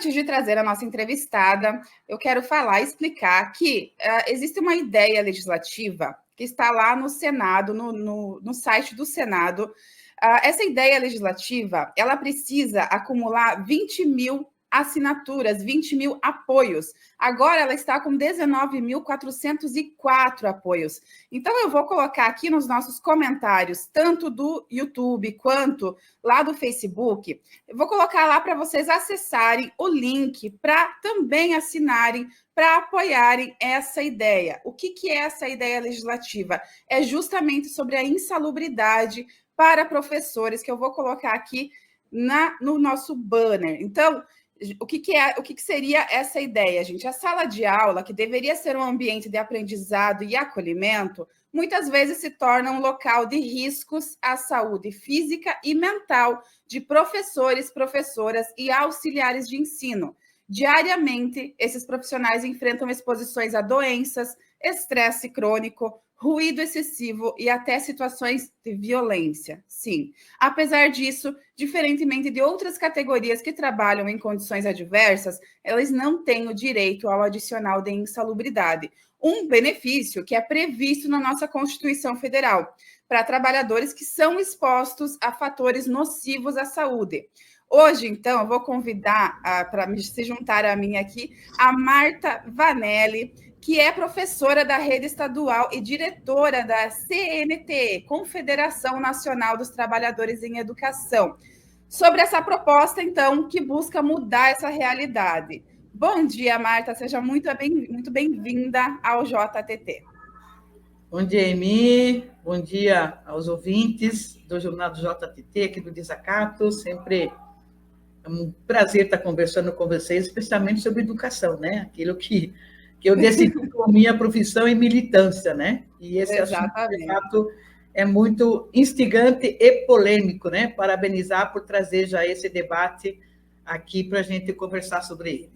antes de trazer a nossa entrevistada, eu quero explicar que existe uma ideia legislativa que está lá no Senado, no site do Senado. Essa ideia legislativa, ela precisa acumular 20 mil assinaturas, 20 mil apoios. Agora ela está com 19.404 apoios. Então, eu vou colocar aqui nos nossos comentários, tanto do YouTube quanto lá do Facebook, eu vou colocar lá para vocês acessarem o link para também assinarem, para apoiarem essa ideia. O que é essa ideia legislativa? É justamente sobre a insalubridade para professores, que eu vou colocar aqui no nosso banner. Então, o que seria essa ideia, gente? A sala de aula, que deveria ser um ambiente de aprendizado e acolhimento, muitas vezes se torna um local de riscos à saúde física e mental de professores, professoras e auxiliares de ensino. Diariamente, esses profissionais enfrentam exposições a doenças, estresse crônico, ruído excessivo e até situações de violência. Sim, apesar disso, diferentemente de outras categorias que trabalham em condições adversas, elas não têm o direito ao adicional de insalubridade, um benefício que é previsto na nossa Constituição Federal, para trabalhadores que são expostos a fatores nocivos à saúde. Hoje, então, eu vou convidar para se juntar a mim aqui a Marta Vanelli, que é professora da rede estadual e diretora da CNTE, Confederação Nacional dos Trabalhadores em Educação, sobre essa proposta, então, que busca mudar essa realidade. Bom dia, Marta, seja muito bem-vinda ao JTT. Bom dia, Emi, bom dia aos ouvintes do Jornal do JTT, aqui do Desacato, sempre é um prazer estar conversando com vocês, especialmente sobre educação, né? Aquilo que eu decidi com minha profissão e militância, né? E esse assunto, de fato, é muito instigante e polêmico, né? Parabenizar por trazer já esse debate aqui para a gente conversar sobre ele.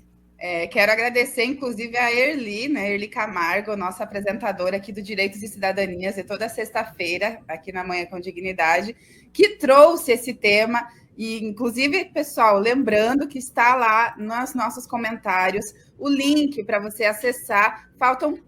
Quero agradecer, inclusive, a Erli, né? Erli Camargo, nossa apresentadora aqui do Direitos e Cidadanias, e toda sexta-feira, aqui na Manhã com Dignidade, que trouxe esse tema. E, inclusive, pessoal, lembrando que está lá nos nossos comentários o link para você acessar. Faltam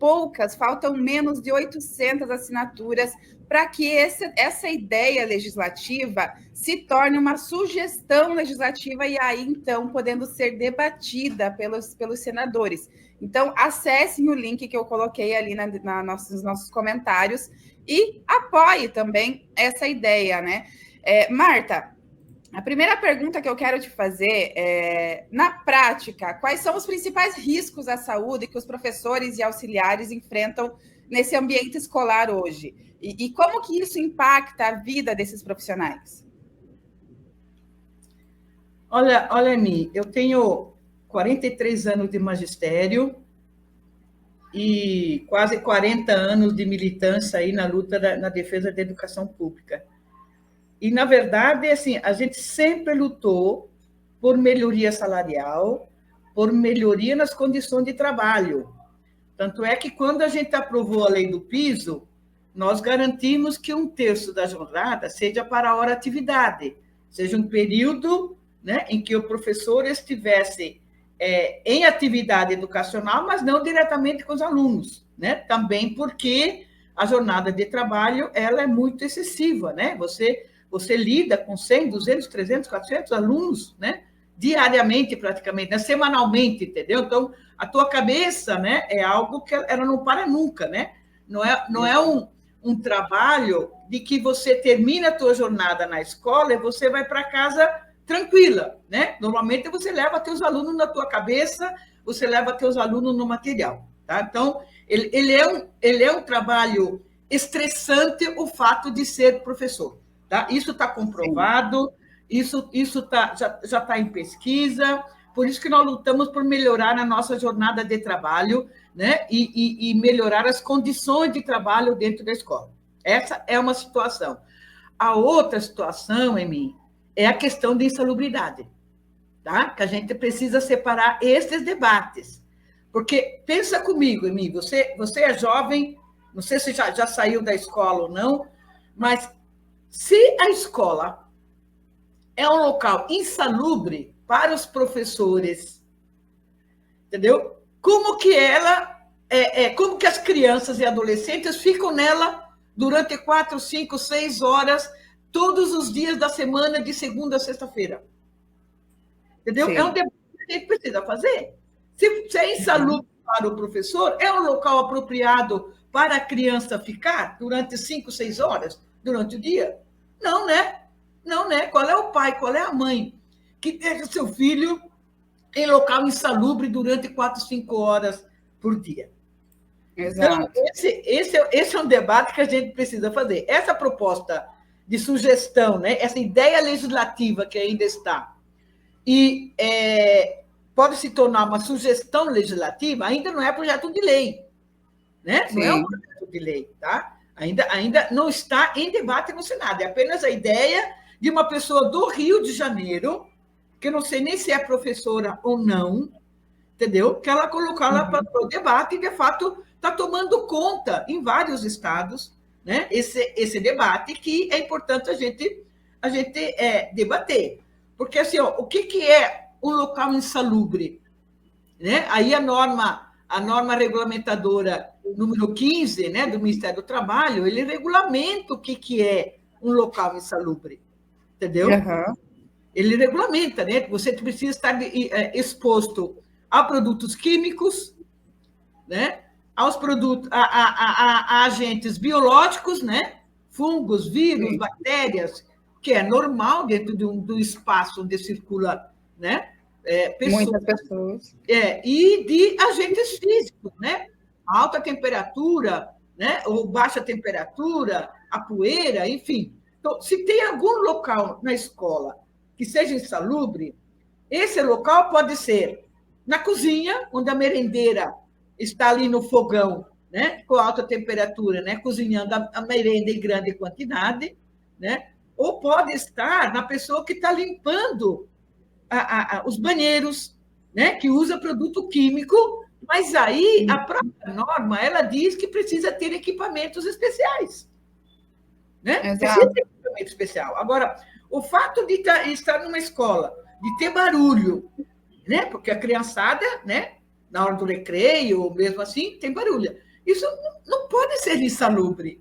menos de 800 assinaturas para que essa ideia legislativa se torne uma sugestão legislativa e aí, então, podendo ser debatida pelos senadores. Então, acessem o link que eu coloquei ali nos nossos comentários e apoie também essa ideia, né? Marta, a primeira pergunta que eu quero te fazer é, na prática, quais são os principais riscos à saúde que os professores e auxiliares enfrentam nesse ambiente escolar hoje? E como que isso impacta a vida desses profissionais? Olha, Mi, eu tenho 43 anos de magistério e quase 40 anos de militância aí na luta na defesa da educação pública. E, na verdade, assim, a gente sempre lutou por melhoria salarial, por melhoria nas condições de trabalho. Tanto é que, quando a gente aprovou a lei do piso, nós garantimos que 1/3 da jornada seja para a hora atividade, seja um período, né, em que o professor estivesse em atividade educacional, mas não diretamente com os alunos, né? Também porque a jornada de trabalho ela é muito excessiva, né? Você lida com 100, 200, 300, 400 alunos, né? Diariamente, praticamente, né? Semanalmente, entendeu? Então, a tua cabeça, né, é algo que ela não para nunca, né? Não é um trabalho de que você termina a tua jornada na escola e você vai para casa tranquila, né? Normalmente, você leva teus alunos na tua cabeça, você leva teus alunos no material, tá? Então, ele é um trabalho estressante, o fato de ser professor. Tá? Isso está comprovado, isso já está em pesquisa, por isso que nós lutamos por melhorar a nossa jornada de trabalho, né? E melhorar as condições de trabalho dentro da escola. Essa é uma situação. A outra situação, Emi, é a questão de insalubridade, tá? Que a gente precisa separar esses debates. Porque, pensa comigo, Emi, você é jovem, não sei se já saiu da escola ou não, mas se a escola é um local insalubre para os professores entendeu? Como que como que as crianças e adolescentes ficam nela durante 4, 5, 6 horas, todos os dias da semana, de segunda a sexta-feira. Entendeu? Sim. É um debate que a gente precisa fazer. Se é insalubre para o professor, é um local apropriado para a criança ficar durante 5, 6 horas durante o dia? Não, né? Não, né? Qual é o pai, qual é a mãe que deixa seu filho em local insalubre durante 4, 5 horas por dia? Exato. Então, esse é um debate que a gente precisa fazer. Essa proposta de sugestão, né? Essa ideia legislativa que ainda está, e pode se tornar uma sugestão legislativa, ainda não é projeto de lei, né? Não é um projeto de lei, tá? Ainda não está em debate no Senado, é apenas a ideia de uma pessoa do Rio de Janeiro, que eu não sei nem se é professora ou não, entendeu? Que ela colocou ela para o debate e, de fato, está tomando conta em vários estados, né? Esse debate que é importante a gente debater. Porque, assim, ó, o que é um local insalubre? Né? Aí a norma regulamentadora número 15, né, do Ministério do Trabalho, ele regulamenta o que é um local insalubre, entendeu? Uhum. Ele regulamenta, né? Você precisa estar exposto a produtos químicos, né? Aos produtos, a agentes biológicos, né? Fungos, vírus, bactérias, que é normal dentro do espaço onde circula, né? Muitas pessoas. E de agentes físicos, né? Alta temperatura, né? Ou baixa temperatura, a poeira, enfim. Então, se tem algum local na escola que seja insalubre, esse local pode ser na cozinha, onde a merendeira está ali no fogão, né? Com alta temperatura, né? Cozinhando a merenda em grande quantidade, né? Ou pode estar na pessoa que está limpando os banheiros, né, que usa produto químico, mas aí a própria norma ela diz que precisa ter equipamentos especiais. Né? Precisa ter equipamento especial. Agora, o fato de estar numa escola, de ter barulho, né, porque a criançada, né, na hora do recreio, ou mesmo assim, tem barulho. Isso não pode ser insalubre.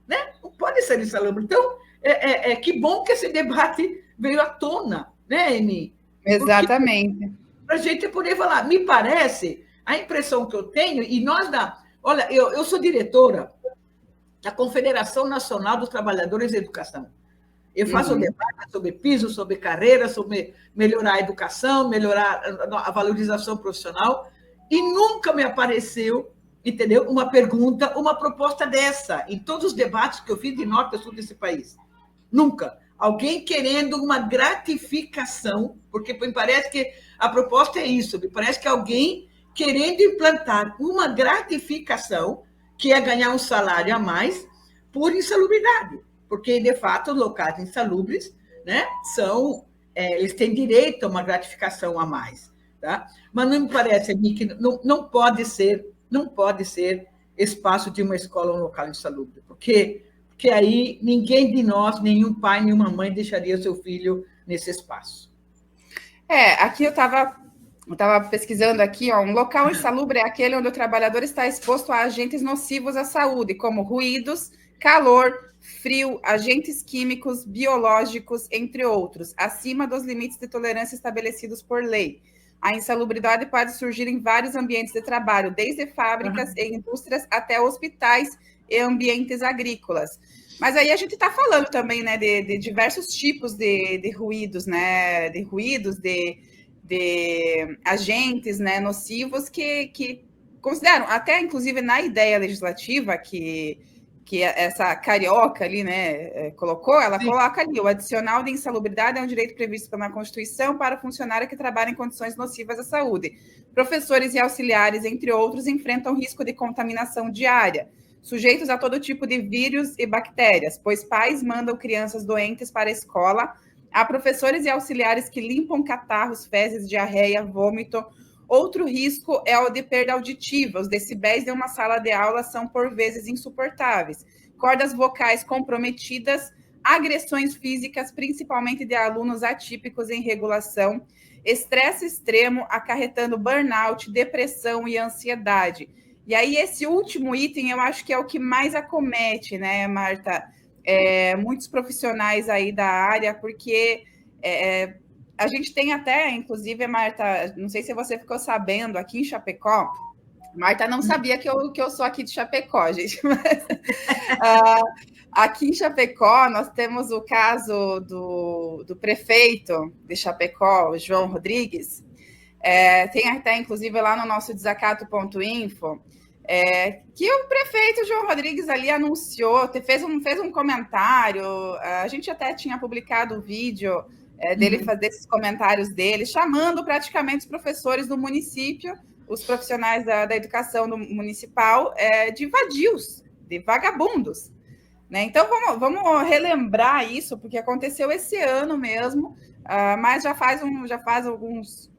Né? Não pode ser insalubre. Então, que bom que esse debate veio à tona, né, Emi? Exatamente. Para a gente poder falar. Me parece, a impressão que eu tenho, e nós Olha, eu sou diretora da Confederação Nacional dos Trabalhadores de Educação. Eu faço debate sobre piso, sobre carreira, sobre melhorar a educação, melhorar a valorização profissional, e nunca me apareceu, entendeu? Uma pergunta, uma proposta dessa, em todos os debates que eu fiz de norte a sul desse país. Nunca. Alguém querendo uma gratificação, porque me parece que a proposta é isso, me parece que alguém querendo implantar uma gratificação, que é ganhar um salário a mais por insalubridade, porque, de fato, os locais insalubres, né, eles têm direito a uma gratificação a mais. Tá? Mas não me parece a mim que não pode ser espaço de uma escola um local insalubre, porque aí ninguém de nós, nenhum pai, nenhuma mãe deixaria seu filho nesse espaço. Aqui eu estava pesquisando aqui, ó, um local insalubre é aquele onde o trabalhador está exposto a agentes nocivos à saúde, como ruídos, calor, frio, agentes químicos, biológicos, entre outros, acima dos limites de tolerância estabelecidos por lei. A insalubridade pode surgir em vários ambientes de trabalho, desde fábricas e indústrias até hospitais e ambientes agrícolas. Mas aí a gente está falando também, né, de diversos tipos de ruídos, né, de ruídos, de agentes, né, nocivos que consideram, até inclusive na ideia legislativa que essa carioca ali, né, colocou, ela Sim. coloca ali, o adicional de insalubridade é um direito previsto pela Constituição para funcionário que trabalha em condições nocivas à saúde. Professores e auxiliares, entre outros, enfrentam risco de contaminação diária, sujeitos a todo tipo de vírus e bactérias, pois pais mandam crianças doentes para a escola. Há professores e auxiliares que limpam catarros, fezes, diarreia, vômito. Outro risco é o de perda auditiva. Os decibéis de uma sala de aula são, por vezes, insuportáveis. Cordas vocais comprometidas, agressões físicas, principalmente de alunos atípicos em regulação, estresse extremo, acarretando burnout, depressão e ansiedade. E aí, esse último item, eu acho que é o que mais acomete, né, Marta? Muitos profissionais aí da área, porque a gente tem até, inclusive, Marta, não sei se você ficou sabendo, aqui em Chapecó, Marta não sabia que eu sou aqui de Chapecó, gente, mas aqui em Chapecó nós temos o caso do prefeito de Chapecó, o João Rodrigues, tem até, inclusive, lá no nosso desacato.info, que o prefeito João Rodrigues ali anunciou, fez um comentário, a gente até tinha publicado o vídeo dele fazer esses comentários dele, chamando praticamente os professores do município, os profissionais da educação municipal, de vadios, de vagabundos. Né? Então, vamos relembrar isso, porque aconteceu esse ano mesmo, mas já faz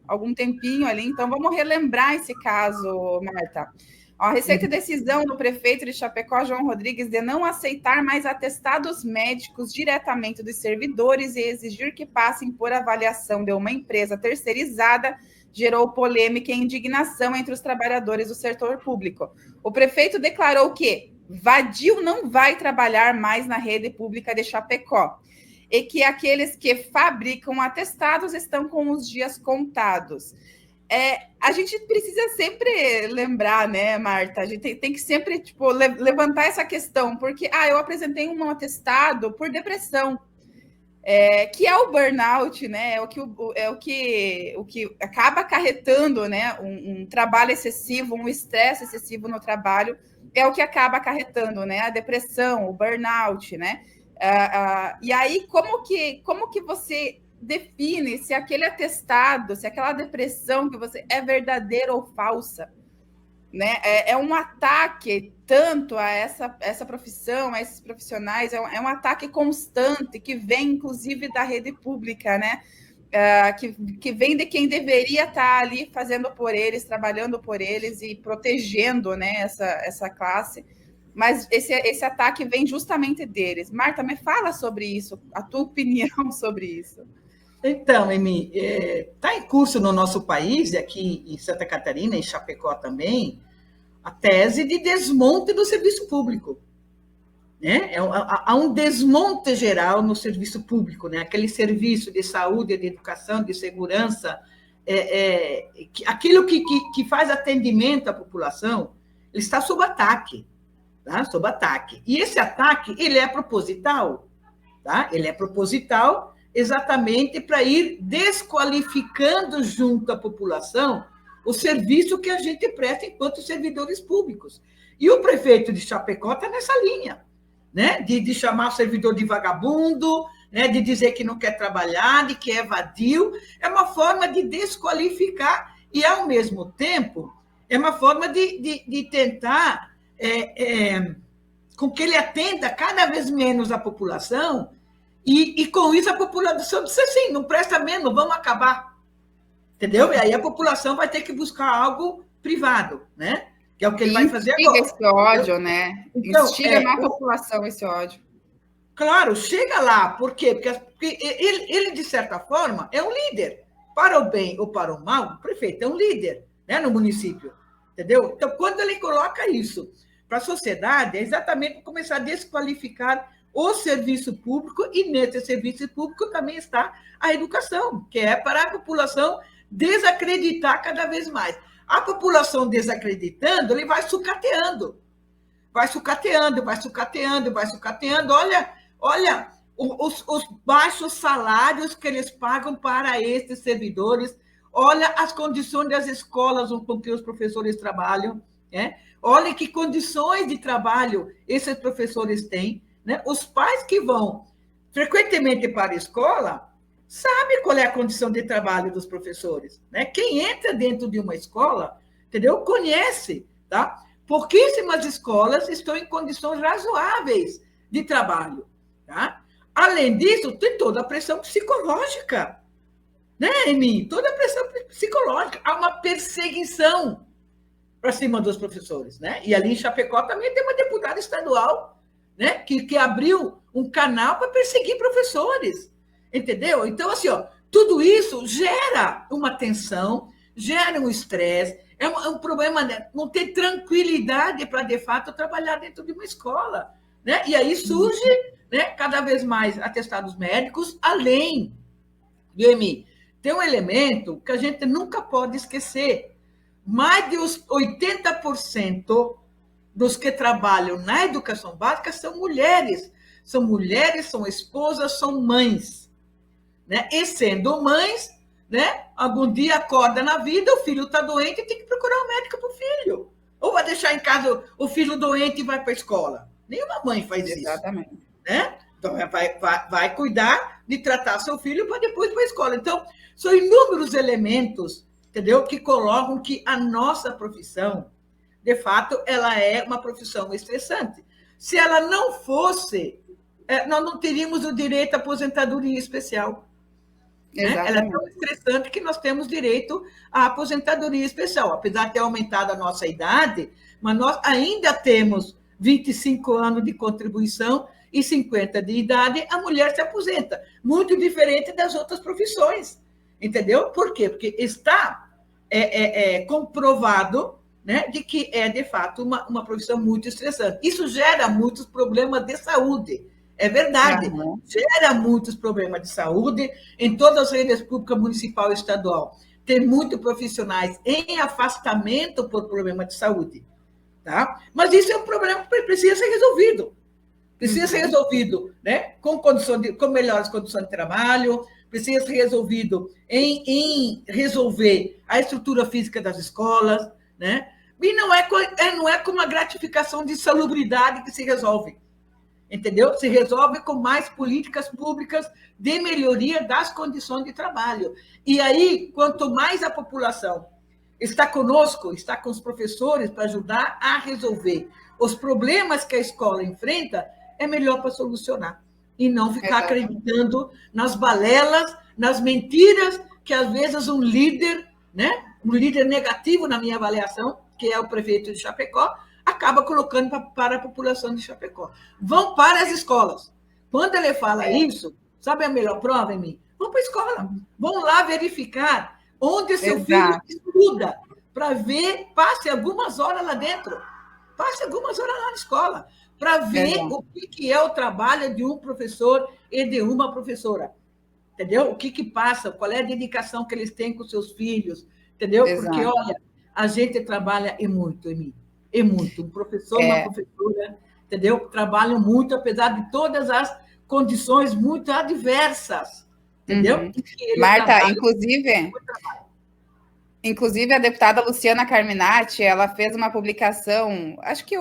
algum tempinho ali, então vamos relembrar esse caso, Marta. A recente decisão do prefeito de Chapecó, João Rodrigues, de não aceitar mais atestados médicos diretamente dos servidores e exigir que passem por avaliação de uma empresa terceirizada gerou polêmica e indignação entre os trabalhadores do setor público. O prefeito declarou que vadio não vai trabalhar mais na rede pública de Chapecó e que aqueles que fabricam atestados estão com os dias contados. A gente precisa sempre lembrar, né, Marta? A gente tem que sempre levantar essa questão, porque eu apresentei um atestado por depressão, que é o burnout, né? É o que acaba acarretando, né, um trabalho excessivo, um estresse excessivo no trabalho, é o que acaba acarretando, né, a depressão, o burnout, né? E aí, como que você define se aquele atestado, se aquela depressão que você é verdadeira ou falsa, né? É um ataque tanto a essa profissão, a esses profissionais, é um ataque constante que vem, inclusive, da rede pública, né? Que vem de quem deveria estar ali fazendo por eles, trabalhando por eles e protegendo, né, essa classe. Mas esse ataque vem justamente deles. Marta, me fala sobre isso, a tua opinião sobre isso. Então, Emi, está em curso no nosso país, e aqui em Santa Catarina, em Chapecó também, a tese de desmonte do serviço público. Né? Há um desmonte geral no serviço público, né? Aquele serviço de saúde, de educação, de segurança, aquilo que faz atendimento à população, ele está sob ataque. Tá? Sob ataque. E esse ataque, ele é proposital. Tá? Ele é proposital exatamente para ir desqualificando junto à população o serviço que a gente presta enquanto servidores públicos. E o prefeito de Chapecó está nessa linha, né? De chamar o servidor de vagabundo, né? De dizer que não quer trabalhar, de que é vadio. É uma forma de desqualificar e, ao mesmo tempo, é uma forma de tentar com que ele atenda cada vez menos a população. E com isso a população disse assim, não presta menos, vamos acabar. Entendeu? E aí a população vai ter que buscar algo privado, né? Que é o que ele vai fazer agora. Esse ódio, né? Então, instiga na população esse ódio. Claro, chega lá. Por quê? Porque ele, de certa forma, é um líder. Para o bem ou para o mal, o prefeito é um líder, né, no município. Entendeu? Então, quando ele coloca isso para a sociedade, é exatamente começar a desqualificar o serviço público, e nesse serviço público também está a educação, que é para a população desacreditar cada vez mais. A população desacreditando, ele vai sucateando. Vai sucateando, vai sucateando, vai sucateando. Olha os baixos salários que eles pagam para esses servidores. Olha as condições das escolas com que os professores trabalham. Né? Olha que condições de trabalho esses professores têm. Né? Os pais que vão frequentemente para a escola sabem qual é a condição de trabalho dos professores. Né? Quem entra dentro de uma escola, entendeu? Conhece. Tá? Pouquíssimas escolas estão em condições razoáveis de trabalho. Tá? Além disso, tem toda a pressão psicológica. Né, Emi? Toda a pressão psicológica. Há uma perseguição para cima dos professores. Né? E ali em Chapecó também tem uma deputada estadual, né? Que abriu um canal para perseguir professores, entendeu? Então, assim, ó, tudo isso gera uma tensão, gera um estresse, é um problema, né? Não ter tranquilidade para, de fato, trabalhar dentro de uma escola, né? E aí surge, né, cada vez mais atestados médicos, além, viu, Emi? Tem um elemento que a gente nunca pode esquecer. Mais de 80% dos que trabalham na educação básica são mulheres. São mulheres, são esposas, são mães. Né? E sendo mães, né, algum dia acorda na vida, o filho está doente e tem que procurar um médico para o filho. Ou vai deixar em casa o filho doente e vai para a escola. Nenhuma mãe faz isso. Exatamente. Né? Então, vai cuidar de tratar seu filho para depois ir para a escola. Então, são inúmeros elementos, entendeu? Que colocam que a nossa profissão, de fato, ela é uma profissão estressante. Se ela não fosse, nós não teríamos o direito à aposentadoria especial. Né? Ela é tão estressante que nós temos direito à aposentadoria especial. Apesar de ter aumentado a nossa idade, mas nós ainda temos 25 anos de contribuição e 50 de idade, a mulher se aposenta. Muito diferente das outras profissões. Entendeu? Por quê? Porque está comprovado, né, de que é, de fato, uma profissão muito estressante. Isso gera muitos problemas de saúde. É verdade, gera muitos problemas de saúde em todas as redes públicas, municipal e estadual. Tem muitos profissionais em afastamento por problema de saúde. Tá? Mas isso é um problema que precisa ser resolvido. Precisa ser resolvido, né, com melhores condições de trabalho, precisa ser resolvido em resolver a estrutura física das escolas, né? E não é com uma gratificação de salubridade que se resolve, entendeu? Se resolve com mais políticas públicas de melhoria das condições de trabalho. E aí, quanto mais a população está conosco, está com os professores para ajudar a resolver os problemas que a escola enfrenta, é melhor para solucionar. E não ficar acreditando nas balelas, nas mentiras que, às vezes, um líder, né, um líder negativo na minha avaliação, que é o prefeito de Chapecó, acaba colocando para a população de Chapecó. Vão para as escolas. Quando ele fala isso, sabe a melhor prova em mim? Vão para a escola. Vão lá verificar onde seu filho estuda, para ver, passe algumas horas lá dentro. Passe algumas horas lá na escola, para ver o que é o trabalho de um professor e de uma professora. Entendeu? O que passa, qual é a dedicação que eles têm com seus filhos. Entendeu? Porque, olha, a gente trabalha e muito, Emi. E muito. Um professor, uma professora, entendeu? Trabalham muito, apesar de todas as condições muito adversas. Entendeu? Marta, inclusive, a deputada Luciana Carminati, ela fez uma publicação, acho que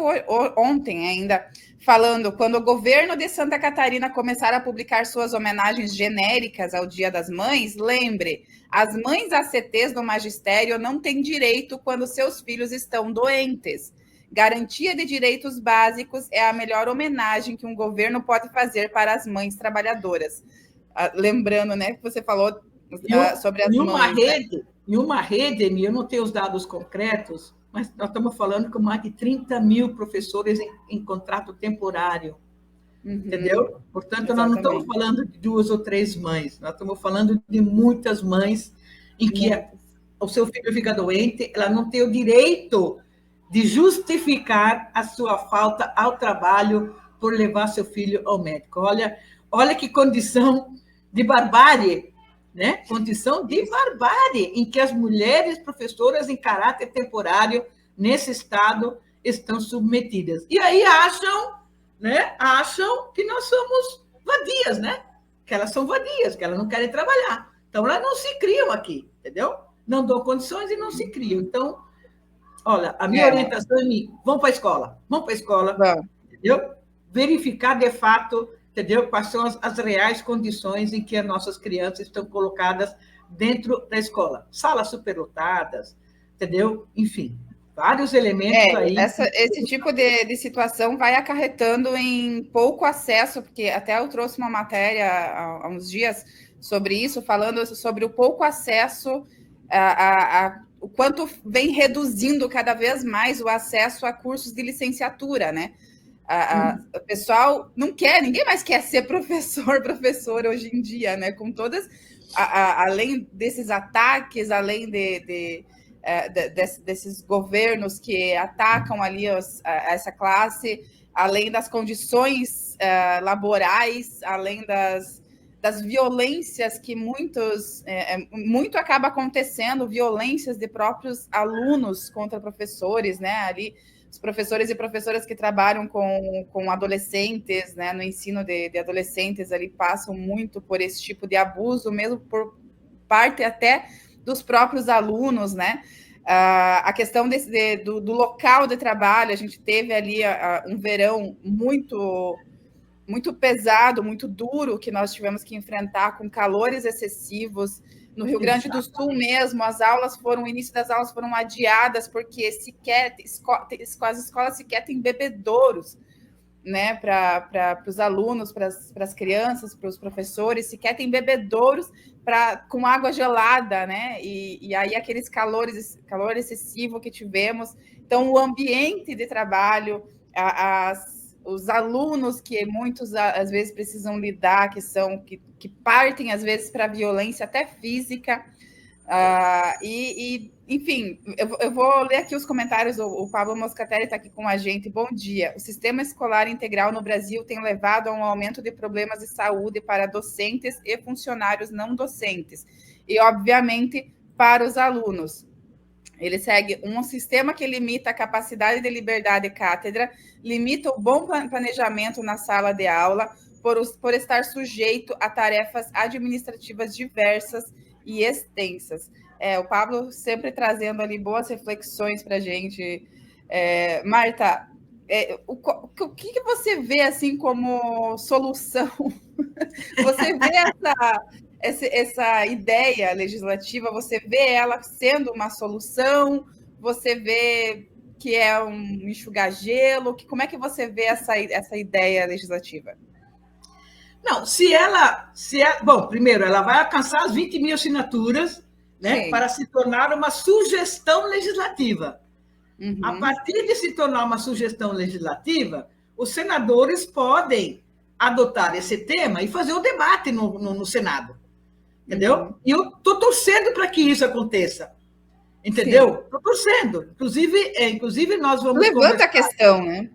ontem ainda, falando, quando o governo de Santa Catarina começar a publicar suas homenagens genéricas ao Dia das Mães, lembre, as mães ACTs do magistério não têm direito quando seus filhos estão doentes. Garantia de direitos básicos é a melhor homenagem que um governo pode fazer para as mães trabalhadoras. Lembrando, né, que você falou sobre as mães. Em uma rede, Emi, eu não tenho os dados concretos, mas nós estamos falando com mais de 30 mil professores em contrato temporário. Entendeu? Portanto, nós não estamos falando de 2 ou 3 mães, nós estamos falando de muitas mães em que o seu filho fica doente, ela não tem o direito de justificar a sua falta ao trabalho por levar seu filho ao médico. Olha que condição de barbárie, né? Condição de barbárie em que as mulheres professoras em caráter temporário nesse estado estão submetidas. E aí acham que nós somos vadias, né? Que elas são vadias, que elas não querem trabalhar. Então, elas não se criam aqui, entendeu? Não dão condições e não se criam. Então, olha, a minha orientação é vão para a escola, entendeu? Verificar, de fato, entendeu? Quais são as reais condições em que as nossas crianças estão colocadas dentro da escola. Salas superlotadas, entendeu? Enfim, vários elementos aí. Esse tipo de situação vai acarretando em pouco acesso, porque até eu trouxe uma matéria há uns dias sobre isso, falando sobre o pouco acesso, o quanto vem reduzindo cada vez mais o acesso a cursos de licenciatura, né? O pessoal não quer, ninguém mais quer ser professor hoje em dia, né? Com todas, além desses ataques, além desses governos que atacam ali essa classe, além das condições laborais, além das violências que muito acaba acontecendo, violências de próprios alunos contra professores, né? Ali, os professores e professoras que trabalham com adolescentes, né? No ensino de adolescentes, ali passam muito por esse tipo de abuso, mesmo por parte até dos próprios alunos, né? A questão do local de trabalho, a gente teve ali um verão muito pesado, muito duro, que nós tivemos que enfrentar com calores excessivos. No Rio Grande do Sul mesmo, o início das aulas foram adiadas, porque as escolas sequer têm bebedouros, né, para os alunos, para as crianças, para os professores, sequer tem bebedouros com água gelada, né? E aí aqueles calor excessivo que tivemos. Então, o ambiente de trabalho, os alunos que muitos às vezes precisam lidar, que partem às vezes para a violência até física. Enfim, eu vou ler aqui os comentários. O Pablo Moscatelli está aqui com a gente. Bom dia. O sistema escolar integral no Brasil tem levado a um aumento de problemas de saúde para docentes e funcionários não docentes, e, obviamente, para os alunos. Ele segue um sistema que limita a capacidade de liberdade de cátedra, limita o bom planejamento na sala de aula, por estar sujeito a tarefas administrativas diversas e extensas. O Pablo sempre trazendo ali boas reflexões para a gente. Marta, o que você vê assim como solução? Você vê essa ideia legislativa, você vê ela sendo uma solução? Você vê que é um enxugar gelo? Como é que você vê essa ideia legislativa? Não, bom, primeiro, ela vai alcançar as 20 mil assinaturas, né, para se tornar uma sugestão legislativa. Uhum. A partir de se tornar uma sugestão legislativa, os senadores podem adotar esse tema e fazer o debate no Senado, entendeu? Uhum. E eu estou torcendo para que isso aconteça, entendeu? Estou torcendo. Inclusive, nós vamos Levanta a questão, né?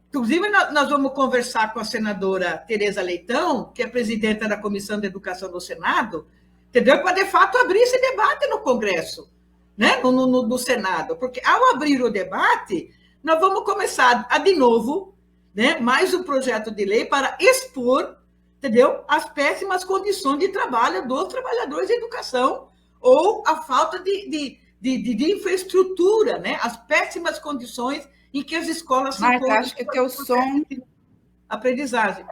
Inclusive, nós vamos conversar com a senadora Tereza Leitão, que é presidenta da Comissão de Educação do Senado, entendeu? Para, de fato, abrir esse debate no Congresso, né? no Senado. Porque, ao abrir o debate, nós vamos começar de novo, né? Mais um projeto de lei para expor, entendeu? As péssimas condições de trabalho dos trabalhadores de educação ou a falta de infraestrutura, né? As péssimas condições em que as escolas... Marta, acho que teu som... Aprendizagem.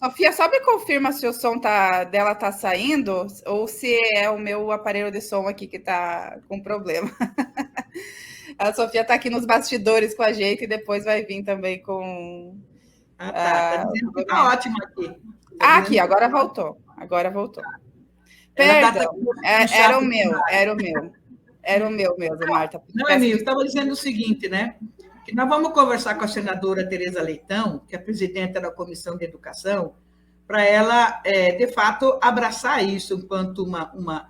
Sofia, só me confirma se o som dela está saindo ou se é o meu aparelho de som aqui que está com problema. A Sofia está aqui nos bastidores com a gente e depois vai vir também com... Tá dizendo que está ótimo aqui. Aqui, agora voltou. Perdão, era o meu mesmo, Marta. Não é meu, estava dizendo o seguinte, né? Que nós vamos conversar com a senadora Tereza Leitão, que é presidenta da Comissão de Educação, para ela, de fato, abraçar isso enquanto uma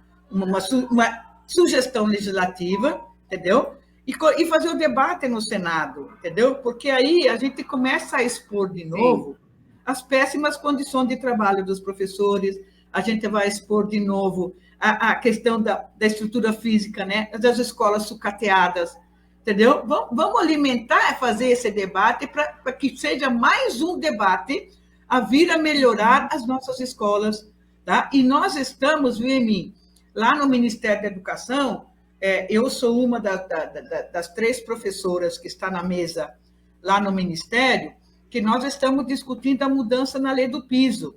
sugestão legislativa, entendeu? E fazer o debate no Senado, entendeu? Porque aí a gente começa a expor de novo as péssimas condições de trabalho dos professores, a gente vai expor de novo a questão da estrutura física, né? Das escolas sucateadas, entendeu? Vamos alimentar, fazer esse debate para que seja mais um debate a vir a melhorar as nossas escolas, tá? E nós estamos, Vini, lá no Ministério da Educação, eu sou uma das 3 professoras que está na mesa lá no Ministério, que nós estamos discutindo a mudança na lei do piso,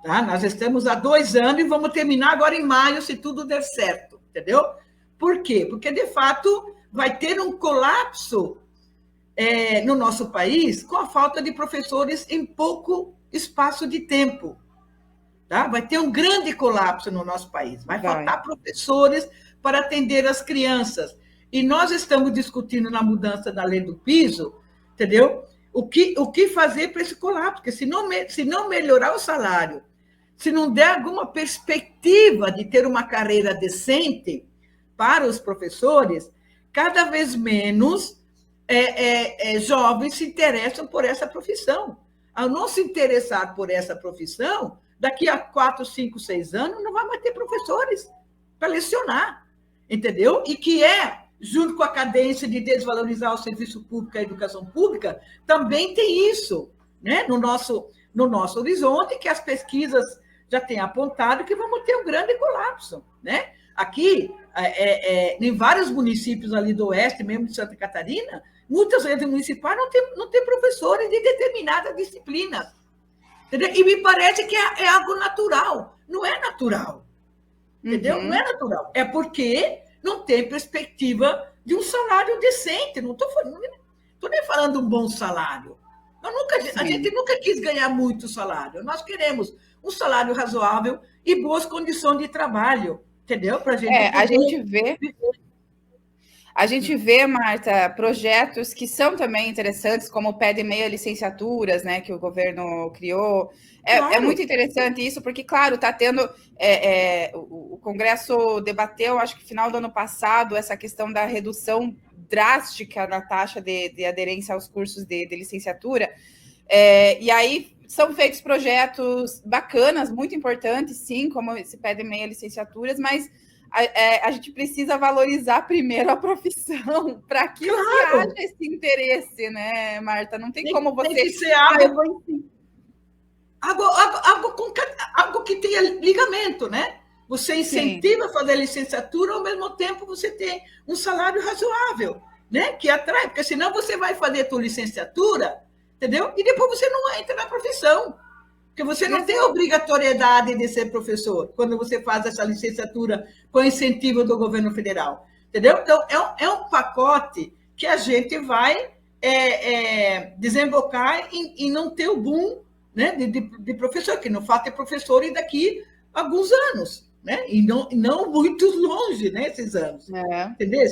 tá? Nós estamos há 2 anos e vamos terminar agora em maio, se tudo der certo, entendeu? Por quê? Porque, de fato, vai ter um colapso no nosso país com a falta de professores em pouco espaço de tempo. Tá? Vai ter um grande colapso no nosso país. Vai faltar professores para atender as crianças. E nós estamos discutindo na mudança da lei do piso, entendeu? o que fazer para esse colapso, porque se não melhorar o salário, se não der alguma perspectiva de ter uma carreira decente para os professores, cada vez menos jovens se interessam por essa profissão. Ao não se interessar por essa profissão, daqui a 4, 5, 6 anos, não vai mais ter professores para lecionar, entendeu? E que junto com a cadência de desvalorizar o serviço público e a educação pública, também tem isso, né? no nosso horizonte, que as pesquisas já têm apontado que vamos ter um grande colapso, né? Aqui, em vários municípios ali do oeste, mesmo de Santa Catarina, muitas redes municipais não têm professores de determinadas disciplinas. Entendeu? E me parece que é algo natural. Não é natural. Entendeu? Não é natural. É porque não tem perspectiva de um salário decente. Não estou nem falando de um bom salário. A gente nunca quis ganhar muito salário. Nós queremos um salário razoável e boas condições de trabalho. Entendeu? Para a gente vê, Marta, projetos que são também interessantes, como o Pé de Meia Licenciaturas, né, que o governo criou. É muito interessante isso, porque, claro, está tendo... o Congresso debateu, acho que no final do ano passado, essa questão da redução drástica na taxa de aderência aos cursos de licenciatura. E aí são feitos projetos bacanas, muito importantes, sim, como esse Pé de Meia Licenciaturas, mas a gente precisa valorizar primeiro a profissão para que haja esse interesse, né, Marta? Não tem como você... Tem que ser algo que tenha ligamento, né? Você incentiva a fazer licenciatura, ao mesmo tempo você tem um salário razoável, né? Que atrai, porque senão você vai fazer a tua licenciatura, entendeu? E depois você não entra na profissão. Porque você não tem obrigatoriedade de ser professor quando você faz essa licenciatura com incentivo do governo federal. Entendeu? Então, é um pacote que a gente vai desembocar em não ter o boom, né, de professor, que não falta professor e daqui a alguns anos, né? E não muito longe, né, esses anos. Entendeu?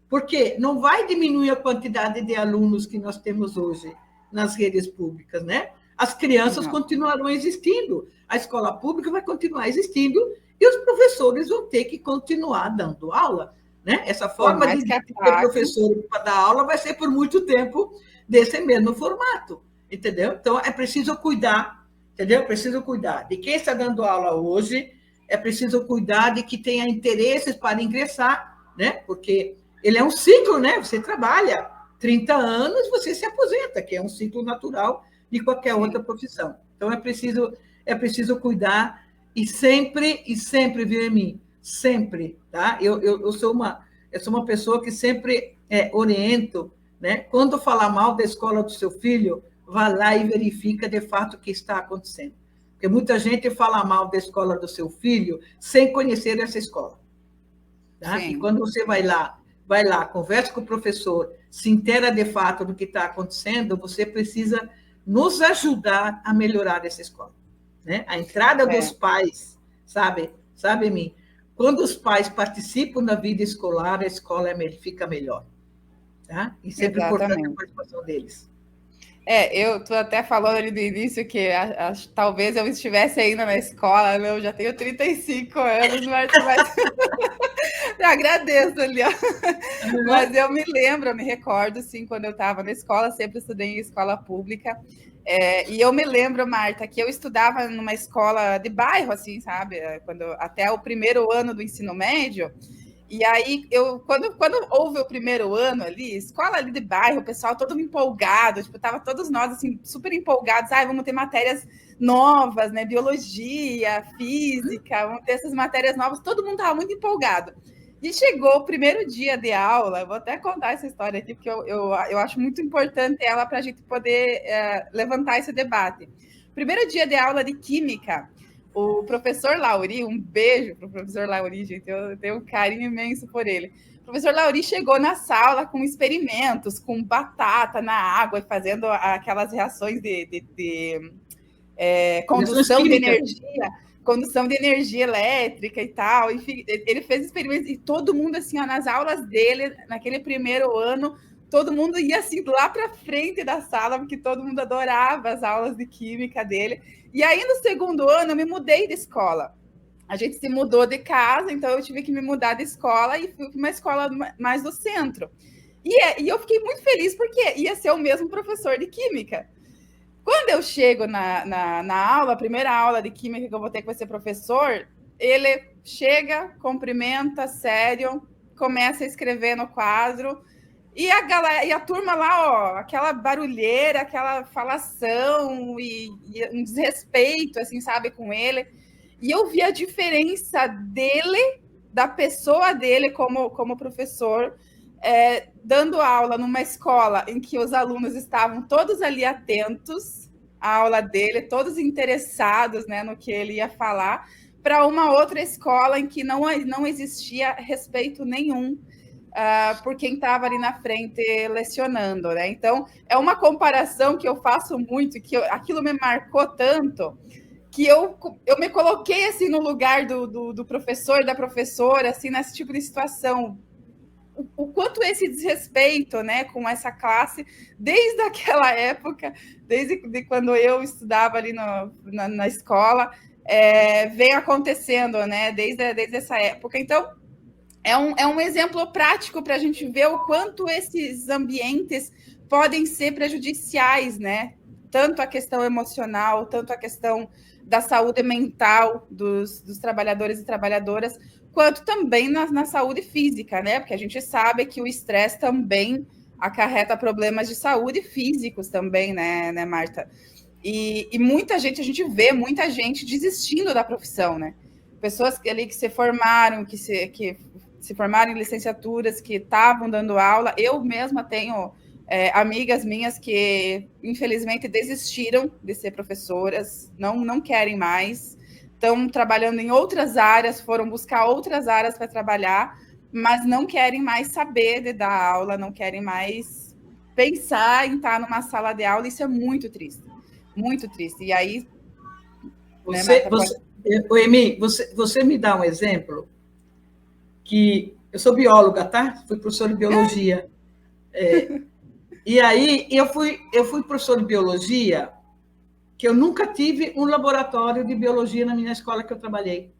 Porque não vai diminuir a quantidade de alunos que nós temos hoje nas redes públicas, né? As crianças continuarão existindo, a escola pública vai continuar existindo e os professores vão ter que continuar dando aula, né? Essa forma de ter professor para dar aula vai ser por muito tempo desse mesmo formato, entendeu? Então, é preciso cuidar, entendeu? Preciso cuidar de quem está dando aula hoje, é preciso cuidar de que tenha interesses para ingressar, né? Porque ele é um ciclo, né? Você trabalha 30 anos, você se aposenta, que é um ciclo natural de qualquer outra profissão. Então, é preciso cuidar e sempre, viu, em mim? Sempre, tá? Eu sou uma pessoa que sempre oriento, né? Quando falar mal da escola do seu filho, vá lá e verifica de fato o que está acontecendo. Porque muita gente fala mal da escola do seu filho sem conhecer essa escola. Tá? E quando você vai lá, conversa com o professor, se inteira de fato do que está acontecendo, você precisa nos ajudar a melhorar essa escola, né? A entrada dos pais, sabe, mim? Quando os pais participam da vida escolar, a escola fica melhor, tá? E sempre importante a participação deles. Eu estou até falando ali do início que talvez eu estivesse ainda na escola, eu já tenho 35 anos, mas eu agradeço ali, ó. Mas eu me recordo, sim, quando eu estava na escola, sempre estudei em escola pública, e eu me lembro, Marta, que eu estudava numa escola de bairro, assim, sabe? Até o primeiro ano do ensino médio. E aí, quando houve o primeiro ano ali, escola ali de bairro, o pessoal todo empolgado, tipo, tava todos nós, assim, super empolgados, vamos ter matérias novas, né, biologia, física, vamos ter essas matérias novas, todo mundo tava muito empolgado. E chegou o primeiro dia de aula, vou até contar essa história aqui, porque eu acho muito importante ela para a gente poder levantar esse debate. Primeiro dia de aula de química, o professor Lauri, um beijo para o professor Lauri, gente, eu tenho um carinho imenso por ele. O professor Lauri chegou na sala com experimentos, com batata na água, fazendo aquelas reações de condução de energia elétrica e tal. Enfim, ele fez experimentos e todo mundo, assim, ó, nas aulas dele, naquele primeiro ano, todo mundo ia assim lá para frente da sala, porque todo mundo adorava as aulas de química dele. E aí, no segundo ano, eu me mudei de escola. A gente se mudou de casa, então eu tive que me mudar de escola e fui para uma escola mais do centro. E eu fiquei muito feliz, porque ia ser o mesmo professor de química. Quando eu chego na aula, a primeira aula de química que eu vou ter que vai ser professor, ele chega, cumprimenta, sério, começa a escrever no quadro, e a galera, e a turma lá, ó, aquela barulheira, aquela falação e um desrespeito, assim, sabe, com ele. E eu vi a diferença dele, da pessoa dele como professor, dando aula numa escola em que os alunos estavam todos ali atentos à aula dele, todos interessados, né, no que ele ia falar, para uma outra escola em que não existia respeito nenhum por quem estava ali na frente lecionando, né? Então, é uma comparação que eu faço muito, que aquilo me marcou tanto, que eu me coloquei assim no lugar do professor, da professora, assim, nesse tipo de situação. O quanto esse desrespeito, né, com essa classe, desde aquela época, desde quando eu estudava ali na escola, vem acontecendo, né, desde essa época. Então, é um exemplo prático para a gente ver o quanto esses ambientes podem ser prejudiciais, né? Tanto a questão emocional, tanto a questão da saúde mental dos trabalhadores e trabalhadoras, quanto também na saúde física, né? Porque a gente sabe que o estresse também acarreta problemas de saúde físicos também, né, Marta? E muita gente, a gente vê muita gente desistindo da profissão, né? Pessoas ali que se formaram, que se formaram em licenciaturas, que estavam dando aula. Eu mesma tenho amigas minhas que, infelizmente, desistiram de ser professoras, não querem mais, estão trabalhando em outras áreas, foram buscar outras áreas para trabalhar, mas não querem mais saber de dar aula, não querem mais pensar em estar numa sala de aula. Isso é muito triste, muito triste. E aí... Emi, você me dá um exemplo que eu sou bióloga, tá? Fui professora de biologia. E aí eu fui professora de biologia, que eu nunca tive um laboratório de biologia na minha escola que eu trabalhei.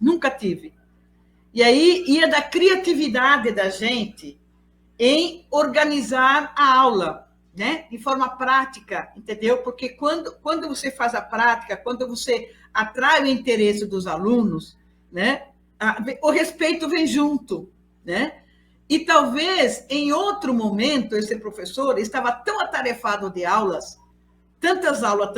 Nunca tive. E aí ia da criatividade da gente em organizar a aula, né? De forma prática, entendeu? Porque quando você faz a prática, quando você atrai o interesse dos alunos, né? O respeito vem junto, né? E talvez, em outro momento, esse professor estava tão atarefado de aulas, tantas aulas,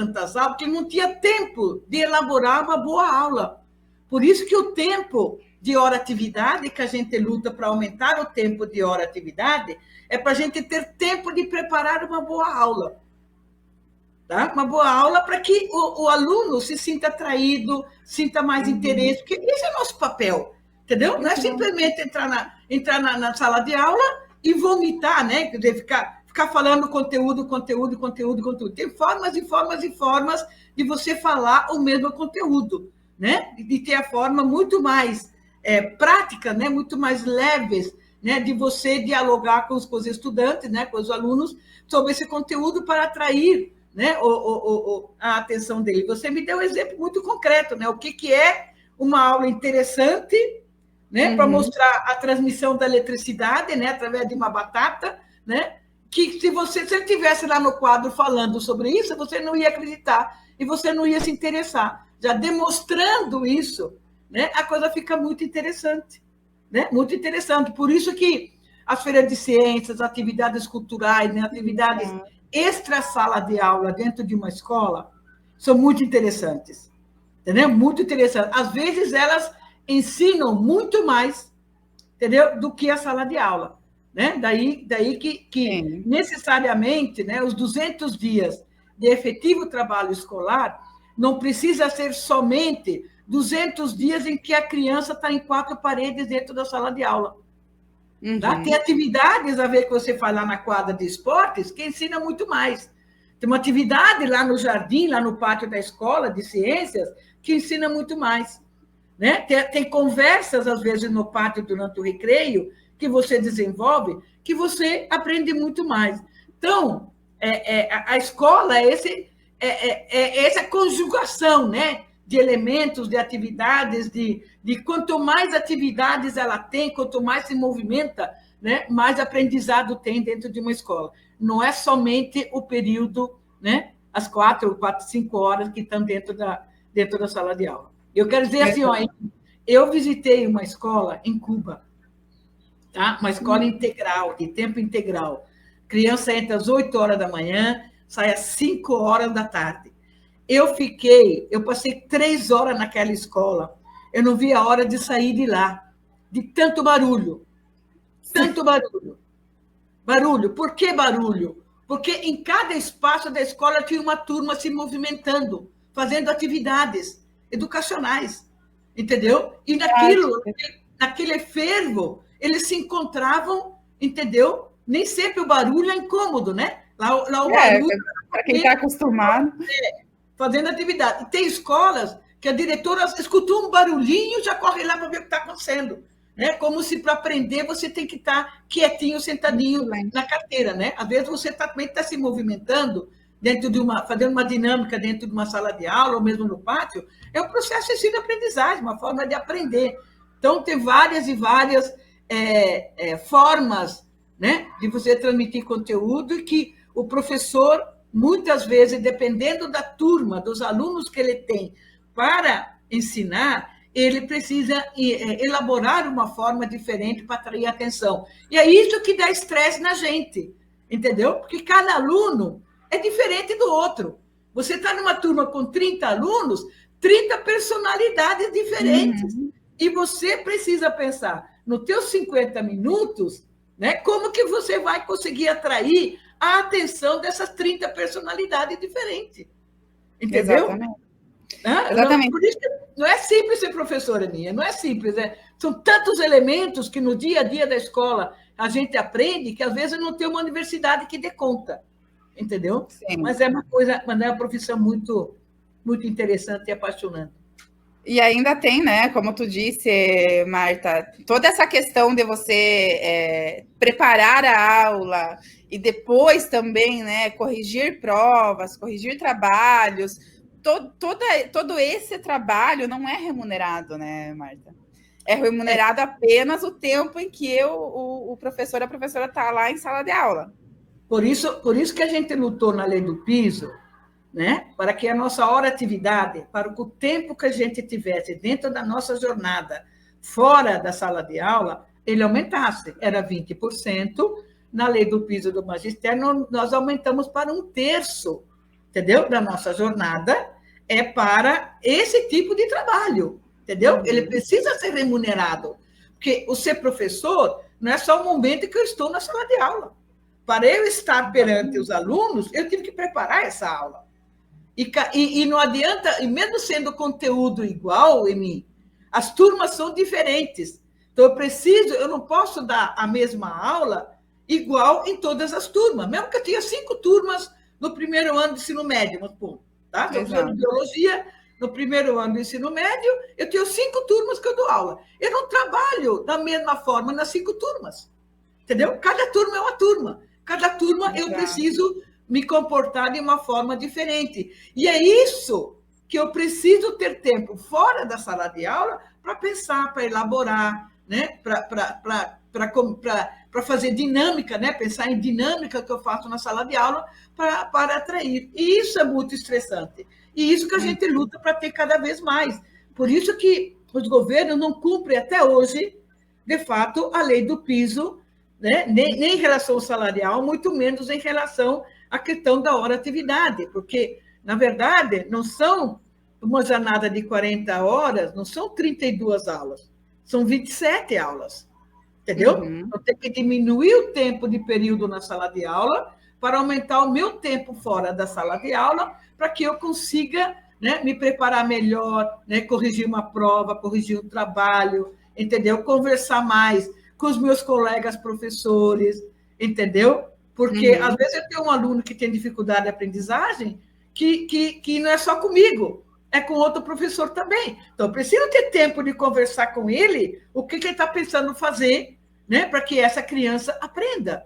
que não tinha tempo de elaborar uma boa aula. Por isso que o tempo de hora-atividade, que a gente luta para aumentar o tempo de hora-atividade, é para a gente ter tempo de preparar uma boa aula. Tá? Uma boa aula para que o aluno se sinta atraído, sinta mais interesse, porque esse é o nosso papel, entendeu? Não é simplesmente entrar na sala de aula e vomitar, né? Quer dizer, ficar falando conteúdo. Tem formas e formas e formas de você falar o mesmo conteúdo, né? De ter a forma muito mais prática, né? Muito mais leves, né? De você dialogar com os estudantes, né? Com os alunos, sobre esse conteúdo para atrair, né, a atenção dele. Você me deu um exemplo muito concreto, né? O que é uma aula interessante, né, para mostrar a transmissão da eletricidade, né, através de uma batata, né? Que se ele estivesse lá no quadro falando sobre isso, você não ia acreditar e você não ia se interessar. Já demonstrando isso, né, a coisa fica muito interessante, né? Muito interessante. Por isso que as feiras de ciências, atividades culturais, né, atividades extra-sala de aula dentro de uma escola são muito interessantes, entendeu? Muito interessantes. Às vezes, elas ensinam muito mais, entendeu? Do que a sala de aula, né? Daí que necessariamente, né, os 200 dias de efetivo trabalho escolar não precisa ser somente 200 dias em que a criança está em 4 paredes dentro da sala de aula. Tá? Tem atividades a ver que você faz lá na quadra de esportes que ensina muito mais. Tem uma atividade lá no jardim, lá no pátio da escola de ciências, que ensina muito mais. Né? Tem conversas, às vezes, no pátio durante o recreio, que você desenvolve, que você aprende muito mais. Então, a escola é essa conjugação, né, de elementos, de atividades, de quanto mais atividades ela tem, quanto mais se movimenta, né, mais aprendizado tem dentro de uma escola. Não é somente o período, né, as 4, 5 horas que estão dentro da sala de aula. Eu quero dizer assim, ó, eu visitei uma escola em Cuba, tá? Uma escola integral, de tempo integral. Criança entra às 8 horas da manhã, sai às 5 horas da tarde. Eu passei 3 horas naquela escola. Eu não vi a hora de sair de lá, de tanto barulho. Tanto barulho. Barulho. Por que barulho? Porque em cada espaço da escola tinha uma turma se movimentando, fazendo atividades educacionais. Entendeu? E naquele fervo, eles se encontravam, entendeu? Nem sempre o barulho é incômodo, né? Lá o barulho... Para quem está acostumado. Fazendo atividade. E tem escolas que a diretora escutou um barulhinho e já corre lá para ver o que está acontecendo. Né? Como se para aprender você tem que estar quietinho, sentadinho na carteira. Né? Às vezes você também está se movimentando, fazendo uma dinâmica dentro de uma sala de aula, ou mesmo no pátio, é um processo de ensino-aprendizagem, uma forma de aprender. Então, tem várias e várias formas, né, de você transmitir conteúdo e que o professor, muitas vezes, dependendo da turma, dos alunos que ele tem para ensinar, ele precisa elaborar uma forma diferente para atrair atenção. E é isso que dá estresse na gente, entendeu? Porque cada aluno é diferente do outro. Você está numa turma com 30 alunos, 30 personalidades diferentes. E você precisa pensar, nos teus 50 minutos, né, como que você vai conseguir atrair a atenção dessas 30 personalidades diferentes. Entendeu? Exatamente. Exatamente. Por isso que não é simples ser professora minha, não é simples. São tantos elementos que no dia a dia da escola a gente aprende que às vezes não tem uma universidade que dê conta. Entendeu? Sim. Mas é uma profissão muito, muito interessante e apaixonante. E ainda tem, né, como tu disse, Marta, toda essa questão de você preparar a aula e depois também, né, corrigir provas, corrigir trabalhos, todo esse trabalho não é remunerado, né, Marta? É remunerado apenas o tempo em que o professor, a professora está lá em sala de aula. Por isso que a gente lutou na lei do piso, né? Para que a nossa hora atividade, para o tempo que a gente tivesse dentro da nossa jornada, fora da sala de aula, ele aumentasse. Era 20%, na lei do piso do magistério, nós aumentamos para 1/3, entendeu? Da nossa jornada, é para esse tipo de trabalho, entendeu? Ele precisa ser remunerado, porque o ser professor não é só o momento que eu estou na sala de aula. Para eu estar perante os alunos, eu tive que preparar essa aula. E não adianta, e mesmo sendo conteúdo igual em mim, as turmas são diferentes. Então, eu não posso dar a mesma aula igual em todas as turmas, mesmo que eu tinha 5 turmas no primeiro ano do ensino médio, tá? Estou fazendo biologia, no primeiro ano do ensino médio, eu tenho 5 turmas que eu dou aula. Eu não trabalho da mesma forma nas 5 turmas, entendeu? Cada turma é uma turma. Cada turma eu preciso me comportar de uma forma diferente. E é isso que eu preciso ter tempo fora da sala de aula para pensar, para elaborar, né? Para fazer dinâmica, né? Pensar em dinâmica que eu faço na sala de aula para atrair. E isso é muito estressante. E isso que a gente luta para ter cada vez mais. Por isso que os governos não cumprem até hoje, de fato, a lei do piso, né? Nem em relação ao salarial, muito menos em relação à questão da hora-atividade, porque, na verdade, não são uma jornada de 40 horas, não são 32 aulas, são 27 aulas, entendeu? Eu tenho que diminuir o tempo de período na sala de aula para aumentar o meu tempo fora da sala de aula, para que eu consiga, né, me preparar melhor, né, corrigir uma prova, corrigir um trabalho, entendeu? Conversar mais com os meus colegas professores, entendeu? Porque, às vezes, eu tenho um aluno que tem dificuldade de aprendizagem que não é só comigo, é com outro professor também. Então, eu preciso ter tempo de conversar com ele o que ele está pensando fazer né, para que essa criança aprenda,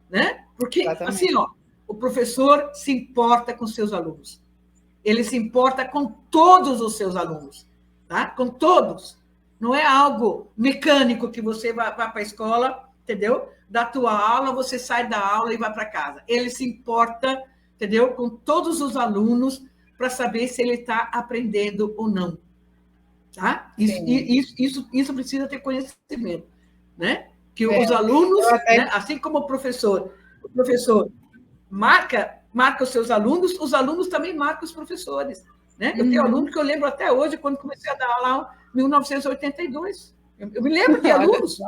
né? Porque, Exatamente. assim, ó, o professor se importa com seus alunos. Ele se importa com todos os seus alunos, tá? Com todos. Não é algo mecânico que você vai para a escola, entendeu? Da tua aula, você sai da aula e vai para casa. Ele se importa, entendeu? Com todos os alunos para saber se ele está aprendendo ou não. Tá? Isso precisa ter conhecimento, né? Que os alunos, né? Assim como o professor marca os seus alunos, os alunos também marcam os professores, né? Eu tenho aluno que eu lembro até hoje, quando comecei a dar aula em 1982. Eu me lembro de alunos.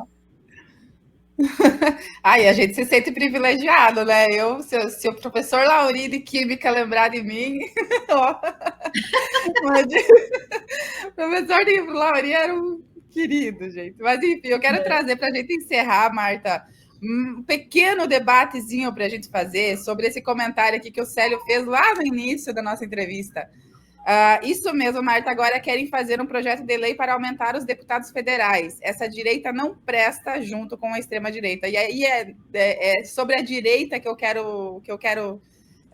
Ai, a gente se sente privilegiado, né? Se o professor Lauri de Química lembrar de mim, ó, o professor de Lauri era um querido, gente. Mas, enfim, eu quero trazer para a gente encerrar, Marta, um pequeno debatezinho para a gente fazer sobre esse comentário aqui que o Célio fez lá no início da nossa entrevista. Isso mesmo, Marta, agora querem fazer um projeto de lei para aumentar os deputados federais. Essa direita não presta junto com a extrema-direita. E aí é sobre a direita que eu quero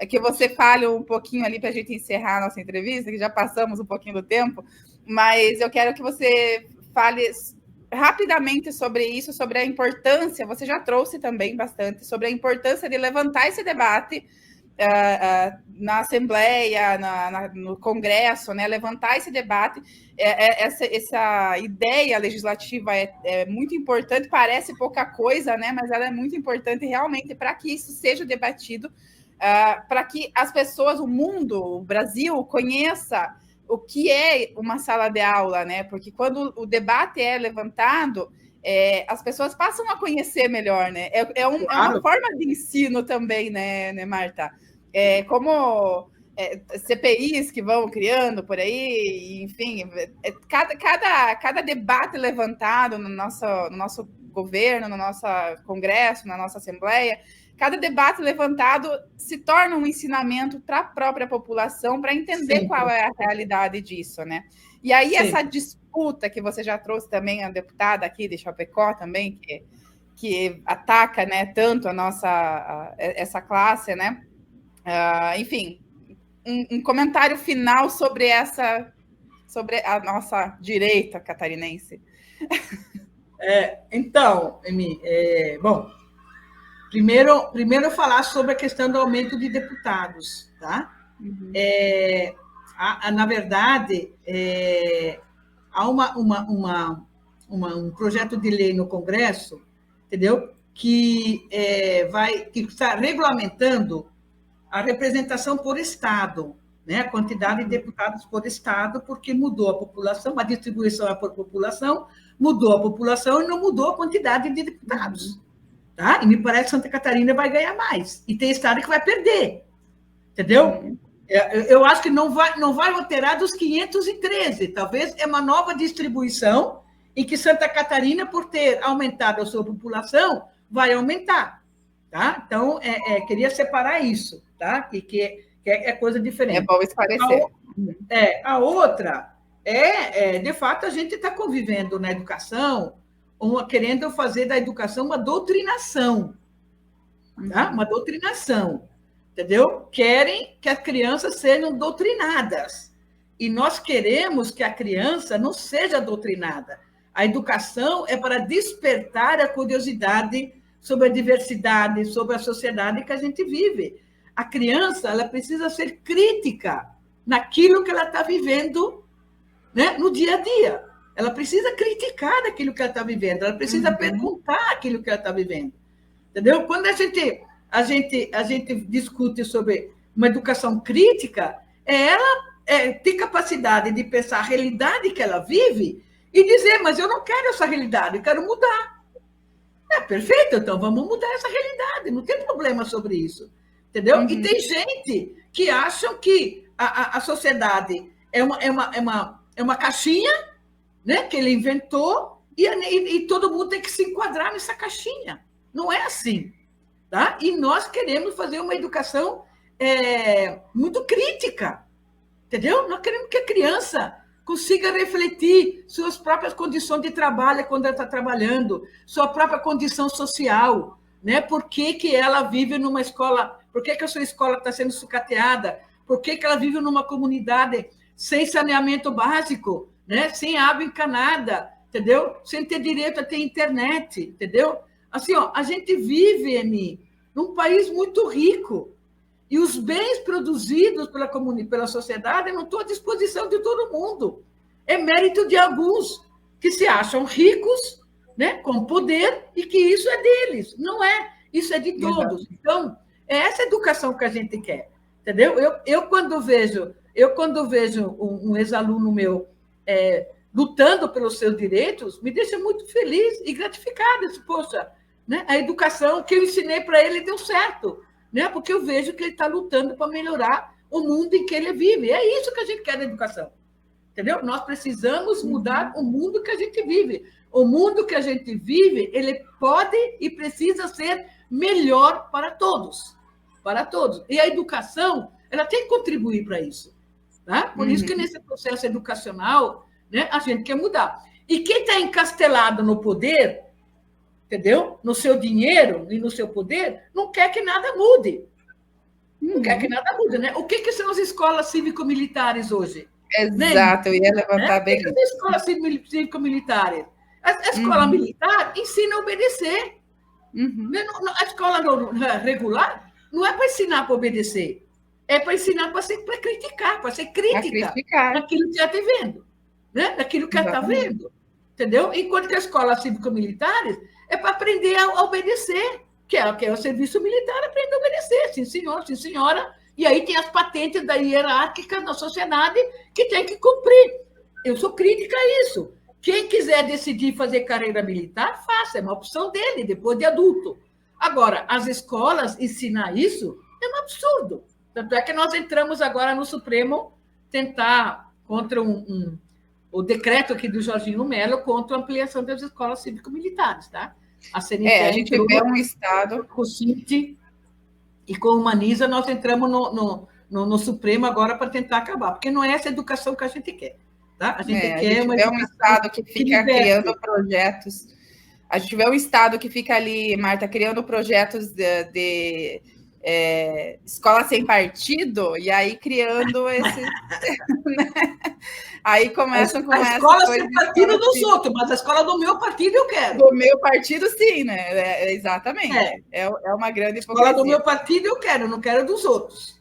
que você fale um pouquinho ali para a gente encerrar a nossa entrevista, que já passamos um pouquinho do tempo, mas eu quero que você fale rapidamente sobre isso, sobre a importância, você já trouxe também bastante, sobre a importância de levantar esse debate na Assembleia, no Congresso, né, levantar esse debate. Essa ideia legislativa é muito importante, parece pouca coisa, né, mas ela é muito importante realmente para que isso seja debatido, para que as pessoas, o mundo, o Brasil, conheça o que é uma sala de aula, né? Porque quando o debate é levantado, as pessoas passam a conhecer melhor, né? É uma forma de ensino também, né Marta? Como CPIs que vão criando por aí, enfim, cada debate levantado no nosso governo, no nosso Congresso, na nossa Assembleia, cada debate levantado se torna um ensinamento para a própria população, para entender qual é a realidade disso, né? E aí essa disputa que você já trouxe também, a deputada aqui de Chapecó também, que ataca, né, tanto essa classe, né? Enfim, um comentário final sobre a nossa direita catarinense. Então, Emi, bom, primeiro falar sobre a questão do aumento de deputados, tá? Uhum. Na verdade, há um projeto de lei no Congresso, entendeu? Que está regulamentando a representação por Estado, né? A quantidade de deputados por Estado, porque mudou a população, a distribuição é por população, mudou a população e não mudou a quantidade de deputados. Tá? E me parece que Santa Catarina vai ganhar mais. E tem Estado que vai perder. Entendeu? Eu acho que não vai alterar dos 513. Talvez é uma nova distribuição em que Santa Catarina, por ter aumentado a sua população, vai aumentar. Tá? Então, queria separar isso, tá? Que é coisa diferente. É bom esclarecer. A outra de fato, a gente está convivendo na educação, querendo fazer da educação uma doutrinação, tá? Uma doutrinação, entendeu? Querem que as crianças sejam doutrinadas. E nós queremos que a criança não seja doutrinada. A educação é para despertar a curiosidade sobre a diversidade, sobre a sociedade que a gente vive. A criança, ela precisa ser crítica naquilo que ela está vivendo, né, no dia a dia. Ela precisa criticar aquilo que ela está vivendo, ela precisa perguntar aquilo que ela está vivendo. Entendeu? Quando a gente discute sobre uma educação crítica, ela ter capacidade de pensar a realidade que ela vive e dizer, mas eu não quero essa realidade, eu quero mudar. Perfeito, então vamos mudar essa realidade, não tem problema sobre isso. Entendeu? E tem gente que acham que a sociedade é uma caixinha, né, que ele inventou e todo mundo tem que se enquadrar nessa caixinha. Não é assim. Tá? E nós queremos fazer uma educação muito crítica. Entendeu? Nós queremos que a criança consiga refletir suas próprias condições de trabalho quando ela está trabalhando, sua própria condição social, né? Por que, que ela vive numa escola, por que, que a sua escola está sendo sucateada, por que, que ela vive numa comunidade sem saneamento básico, né? Sem água encanada, entendeu? Sem ter direito a ter internet, entendeu? Assim, ó, a gente vive, Eni, num país muito rico, e os bens produzidos pela sociedade não estão à disposição de todo mundo. É mérito de alguns que se acham ricos, né, com poder, e que isso é deles. Não é, isso é de todos. Então, é essa educação que a gente quer. Entendeu? Eu quando vejo um ex-aluno meu lutando pelos seus direitos, me deixa muito feliz e gratificada. Poxa, né, a educação que eu ensinei para ele deu certo. Né? Porque eu vejo que ele está lutando para melhorar o mundo em que ele vive. É isso que a gente quer da educação. Entendeu? Nós precisamos mudar o mundo que a gente vive. O mundo que a gente vive, ele pode e precisa ser melhor para todos. Para todos. E a educação, ela tem que contribuir para isso. Tá? Por isso que nesse processo educacional, né, a gente quer mudar. E quem está encastelado no poder, entendeu? No seu dinheiro e no seu poder, não quer que nada mude. Não quer que nada mude, né? O que são as escolas cívico-militares hoje? Exato, né? Eu ia levantar bem. O que são as escolas cívico-militares? A escola militar ensina a obedecer. A escola regular não é para ensinar para obedecer, é para ensinar para criticar, para ser crítica daquilo que ela está vendo, né? Daquilo que ela está vendo. Entendeu? Enquanto que as escolas cívico-militares é para aprender a obedecer, que é o serviço militar, aprender a obedecer, sim, senhor, sim, senhora. E aí tem as patentes da hierárquica da sociedade que tem que cumprir. Eu sou crítica a isso. Quem quiser decidir fazer carreira militar, faça, é uma opção dele, depois de adulto. Agora, as escolas ensinar isso é um absurdo. Tanto é que nós entramos agora no Supremo tentar contra o decreto aqui do Jorginho Mello contra a ampliação das escolas cívico-militares, tá? A CNTE a gente vê um Estado... Com o CINT e com o Humaniza, nós entramos no Supremo agora para tentar acabar, porque não é essa educação que a gente quer, tá? A gente quer uma educação um Estado que fica criando projetos... A gente vê um Estado que fica ali, Marta, criando projetos de escola sem partido, e aí criando esse... Aí começam com a escola sem partido dos outros, mas a escola do meu partido eu quero. Do meu partido, sim, né? Exatamente. É uma grande hipocrisia. A escola do meu partido eu quero, não quero dos outros.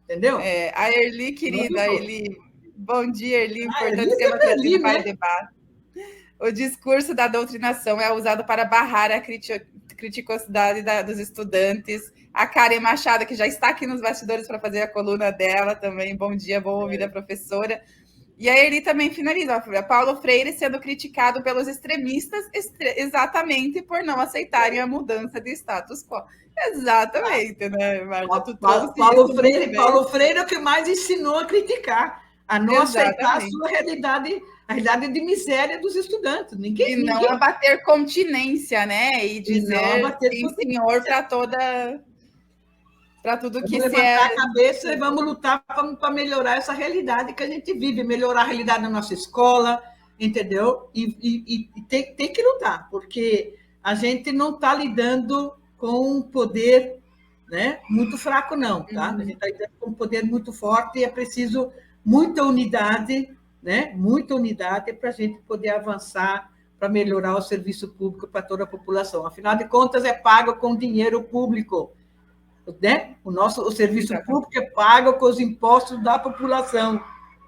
Entendeu? A Erli, querida, Erli. Bom dia, Erli. Importante tema trazido para o debate. O discurso da doutrinação é usado para barrar a criticosidade dos estudantes. A Karen Machado, que já está aqui nos bastidores para fazer a coluna dela também. Bom dia, bom ouvir a professora. E a Erli também finaliza. Paulo Freire sendo criticado pelos extremistas exatamente por não aceitarem a mudança de status quo. Exatamente, né, Marta? Paulo Freire é o que mais ensinou a criticar, a não aceitar a sua realidade, a realidade de miséria dos estudantes. Ninguém não abater continência, né? E dizer sim, senhor, para tudo que vamos levantar a cabeça e vamos lutar para melhorar essa realidade que a gente vive, melhorar a realidade na nossa escola, entendeu? E tem que lutar, porque a gente não está lidando com um poder, né, muito fraco, não, tá? A gente está lidando com um poder muito forte e é preciso muita unidade, né? Muita unidade para a gente poder avançar, para melhorar o serviço público para toda a população. Afinal de contas, é pago com dinheiro público. Né? O serviço público é pago com os impostos da população.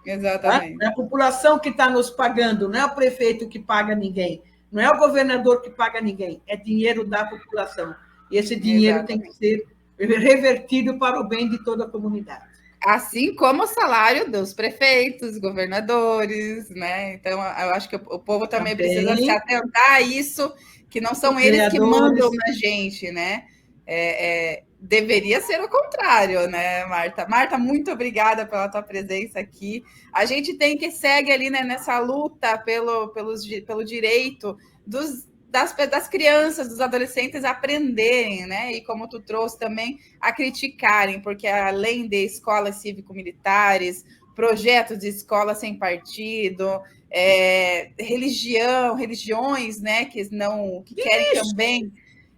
Exatamente. Tá? É a população que está nos pagando, não é o prefeito que paga ninguém, não é o governador que paga ninguém, é dinheiro da população. E esse dinheiro tem que ser revertido para o bem de toda a comunidade. Assim como o salário dos prefeitos, governadores, né? Então, eu acho que o povo também precisa se atentar a isso, que não são eles que mandam na gente, né? Deveria ser o contrário, né, Marta? Marta, muito obrigada pela tua presença aqui. A gente tem que seguir ali, né, nessa luta pelo direito das crianças, dos adolescentes aprenderem, né? E como tu trouxe também, a criticarem, porque além de escolas cívico-militares, projetos de escola sem partido, religiões, né, que querem também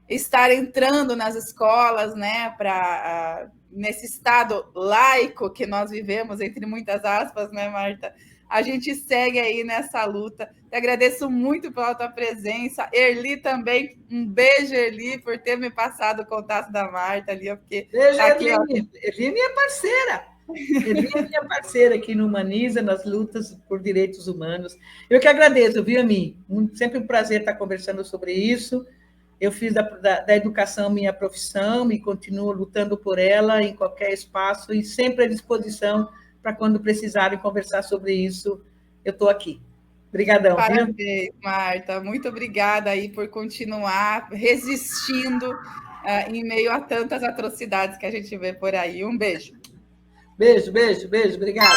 estar entrando nas escolas, né, nesse estado laico que nós vivemos, entre muitas aspas, né, Marta? A gente segue aí nessa luta. Te agradeço muito pela tua presença. Erli também, um beijo, Erli, por ter me passado o contato da Marta ali. Beijo, Erli. Erli é minha parceira. Erli é minha parceira aqui no Humaniza, nas lutas por direitos humanos. Eu que agradeço, viu, Ami? Sempre um prazer estar conversando sobre isso. Eu fiz da educação minha profissão e continuo lutando por ela em qualquer espaço e sempre à disposição para quando precisarem conversar sobre isso, eu estou aqui. Obrigadão, parabéns, viu? Marta. Muito obrigada aí por continuar resistindo em meio a tantas atrocidades que a gente vê por aí. Um beijo. Beijo, beijo, beijo. Obrigada.